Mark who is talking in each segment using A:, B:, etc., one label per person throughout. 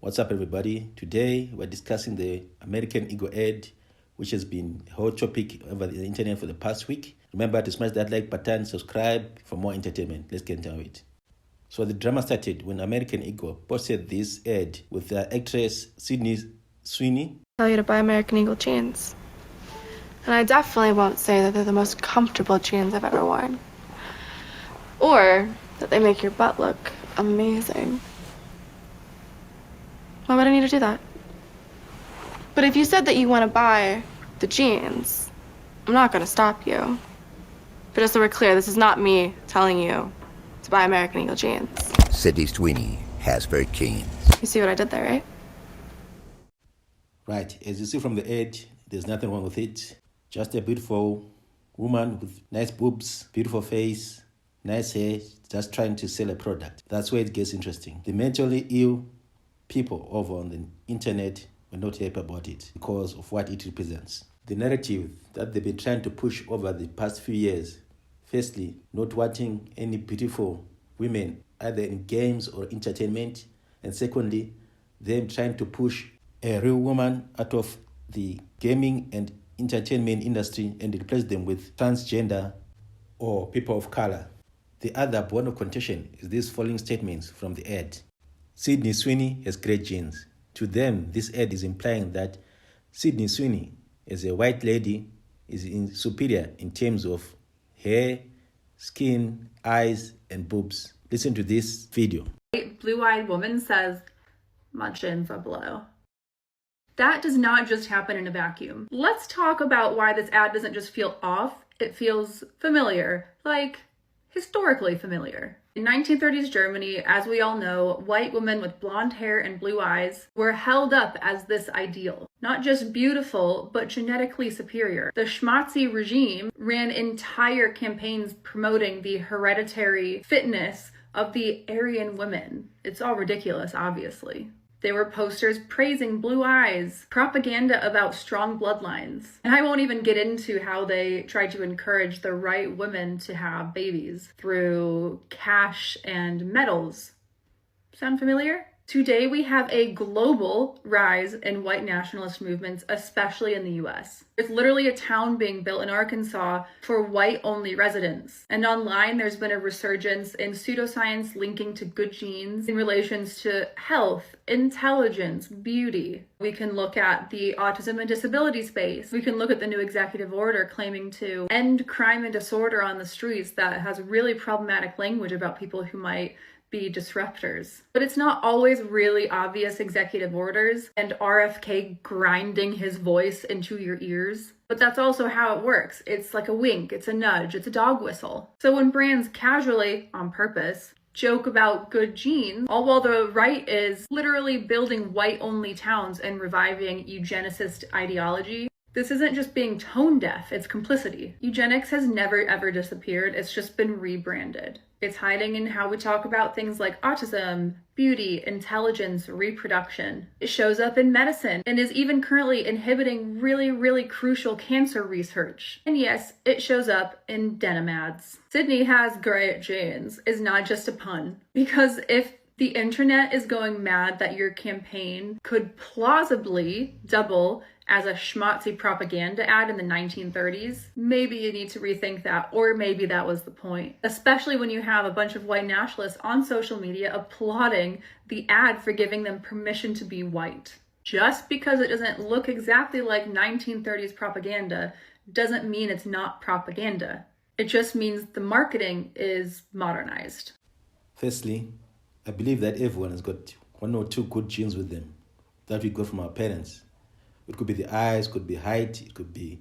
A: What's up, everybody? Today, we're discussing the American Eagle ad, which has been a hot topic over the internet for the past week. Remember to smash that like button, subscribe for more entertainment. Let's get into it. So the drama started when American Eagle posted this ad with their actress Sweeney.
B: Tell you to buy American Eagle jeans. And I definitely won't say that they're the most comfortable jeans I've ever worn. Or that they make your butt look amazing. Why would I need to do that? But if you said that you want to buy the jeans, I'm not going to stop you. But just so we're clear, this is not me telling you to buy American Eagle jeans.
C: Sydney Sweeney has very jeans.
B: You see what I did there, right?
A: Right, as you see from the ad, there's nothing wrong with it. Just a beautiful woman with nice boobs, beautiful face, nice hair, just trying to sell a product. That's where it gets interesting. The mentally ill people over on the internet were not happy about it because of what it represents. The narrative that they've been trying to push over the past few years, firstly, not wanting any beautiful women either in games or entertainment, and secondly, them trying to push a real woman out of the gaming and entertainment industry and replace them with transgender or people of color. The other bone of contention is these following statements from the ad. Sydney Sweeney has great genes. To them, this ad is implying that Sydney Sweeney, as a white lady, is superior in terms of hair, skin, eyes, and boobs. Listen to this video.
D: Blue-eyed woman says, "My chins are below." That does not just happen in a vacuum. Let's talk about why this ad doesn't just feel off, it feels familiar, like historically familiar. In 1930s Germany, as we all know, white women with blonde hair and blue eyes were held up as this ideal. Not just beautiful, but genetically superior. The schmaltzy regime ran entire campaigns promoting the hereditary fitness of the Aryan women. It's all ridiculous, obviously. There were posters praising blue eyes, propaganda about strong bloodlines. And I won't even get into how they tried to encourage the right women to have babies through cash and medals. Sound familiar? Today we have a global rise in white nationalist movements, especially in the US. There's literally a town being built in Arkansas for white-only residents. And online there's been a resurgence in pseudoscience linking to good genes in relations to health, intelligence, beauty. We can look at the autism and disability space. We can look at the new executive order claiming to end crime and disorder on the streets that has really problematic language about people who might be disruptors. But it's not always really obvious executive orders and RFK grinding his voice into your ears. But that's also how it works. It's like a wink, it's a nudge, it's a dog whistle. So when brands casually, on purpose, joke about good genes, all while the right is literally building white-only towns and reviving eugenicist ideology, this isn't just being tone deaf, it's complicity. Eugenics has never ever disappeared, it's just been rebranded. It's hiding in how we talk about things like autism, beauty, intelligence, reproduction. It shows up in medicine and is even currently inhibiting really crucial cancer research. And yes, it shows up in denim ads. Sydney has great genes is not just a pun, because if the internet is going mad that your campaign could plausibly double as a schmaltzy propaganda ad in the 1930s, maybe you need to rethink that, or maybe that was the point. Especially when you have a bunch of white nationalists on social media applauding the ad for giving them permission to be white. Just because it doesn't look exactly like 1930s propaganda doesn't mean it's not propaganda. It just means the marketing is modernized.
A: Firstly, I believe that everyone has got one or two good genes with them that we got from our parents. It could be the eyes, could be height, it could be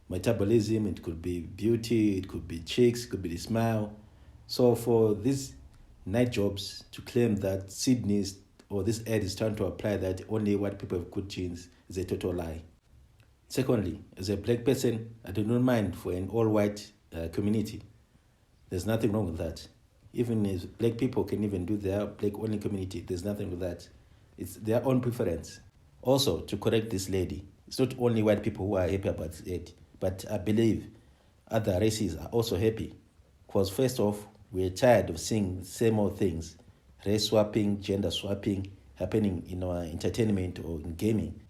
A: metabolism, it could be beauty, it could be cheeks, it could be the smile. So for these night jobs to claim that Sydney's or this ad is trying to apply that only white people have good genes is a total lie. Secondly, as a black person, I do not mind for an all-white community. There's nothing wrong with that. Even if black people can even do their black-only community, there's nothing with that. It's their own preference. Also, to correct this lady, it's not only white people who are happy about it, but I believe other races are also happy. Because first off, we're tired of seeing the same old things, race swapping, gender swapping, happening in our entertainment or in gaming.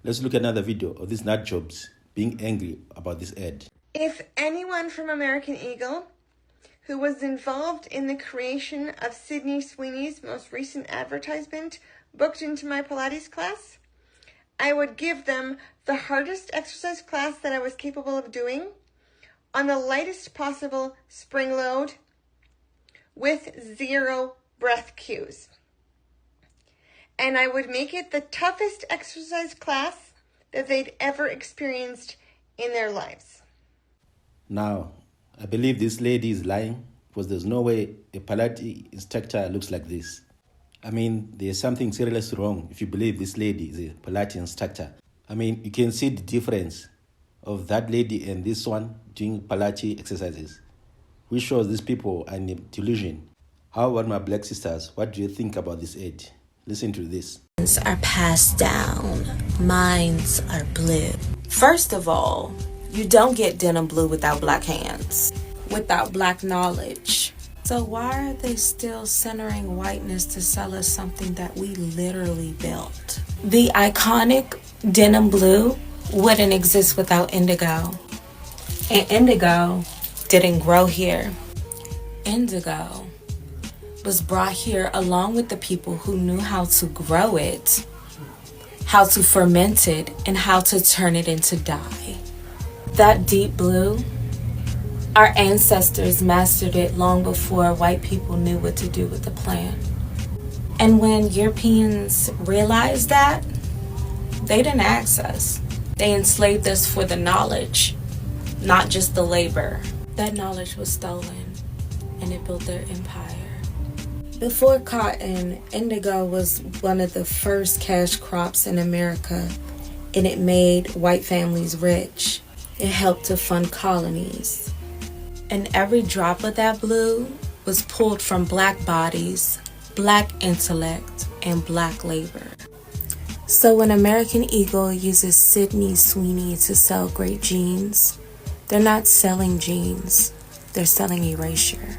A: Let's look at another video of these nut jobs being angry about this ad.
E: If anyone from American Eagle who was involved in the creation of Sydney Sweeney's most recent advertisement booked into my Pilates class, I would give them the hardest exercise class that I was capable of doing on the lightest possible spring load with 0 breath cues. And I would make it the toughest exercise class that they'd ever experienced in their lives.
A: Now, I believe this lady is lying because there's no way a Pilates instructor looks like this. I mean, there's something seriously wrong if you believe this lady is a Pilates instructor. I mean, you can see the difference of that lady and this one doing Pilates exercises, which shows these people are in a delusion. How about my black sisters? What do you think about this ad? Listen to this.
F: Are passed down. Minds are blue. First of all, you don't get denim blue without black hands, without black knowledge. So why are they still centering whiteness to sell us something that we literally built? The iconic denim blue wouldn't exist without indigo. And indigo didn't grow here. Indigo was brought here along with the people who knew how to grow it, how to ferment it, and how to turn it into dye. That deep blue, our ancestors mastered it long before white people knew what to do with the plant. And when Europeans realized that, they didn't ask us. They enslaved us for the knowledge, not just the labor. That knowledge was stolen, and it built their empire. Before cotton, indigo was one of the first cash crops in America, and it made white families rich. It helped to fund colonies. And every drop of that blue was pulled from black bodies, black intellect, and black labor. So when American Eagle uses Sydney Sweeney to sell great jeans, they're not selling jeans, they're selling erasure.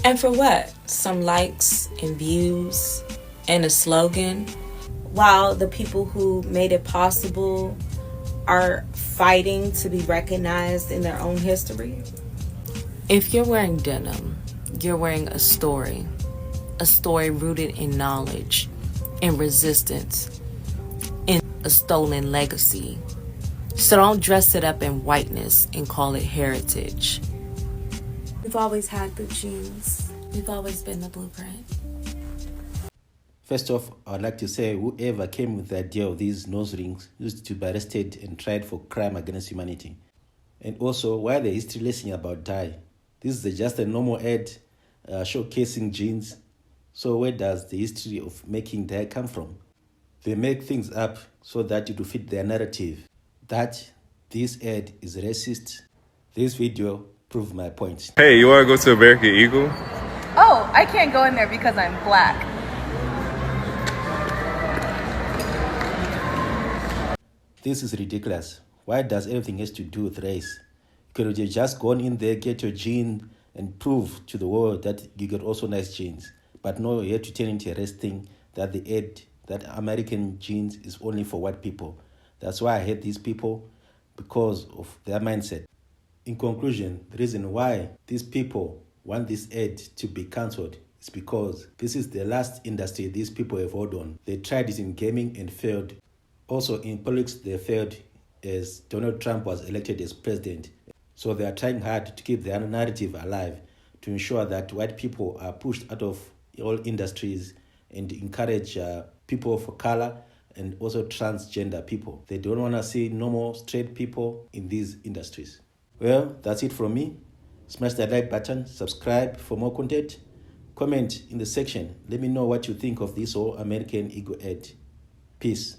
F: And for what? Some likes and views and a slogan, while the people who made it possible are fighting to be recognized in their own history. If you're wearing denim, you're wearing a story rooted in knowledge, in resistance, in a stolen legacy. So don't dress it up in whiteness and call it heritage. We've always had good jeans. We've always been the blueprint.
A: First off, I'd like to say whoever came with the idea of these nose rings used to be arrested and tried for crime against humanity. And also, why the history lesson about dye? This is just a normal ad showcasing jeans. So where does the history of making dye come from? They make things up so that it will fit their narrative that this ad is racist. This video proved my point.
G: Hey, you want to go to American Eagle?
H: Oh, I can't go in there because I'm black.
A: This is ridiculous. Why does everything has to do with race? You could have just gone in there, get your gene, and prove to the world that you got also nice genes. But no, you have to turn into a race thing that the ad, that American genes is only for white people. That's why I hate these people, because of their mindset. In conclusion, the reason why these people want this ad to be cancelled is because this is the last industry these people have hold on. They tried it in gaming and failed. Also in politics, they failed as Donald Trump was elected as president. So they are trying hard to keep their narrative alive to ensure that white people are pushed out of all industries and encourage people of color and also transgender people. They don't want to see normal straight people in these industries. Well, that's it from me. Smash that like button, subscribe for more content, comment in the section. Let me know what you think of this whole American Eagle ad. Peace.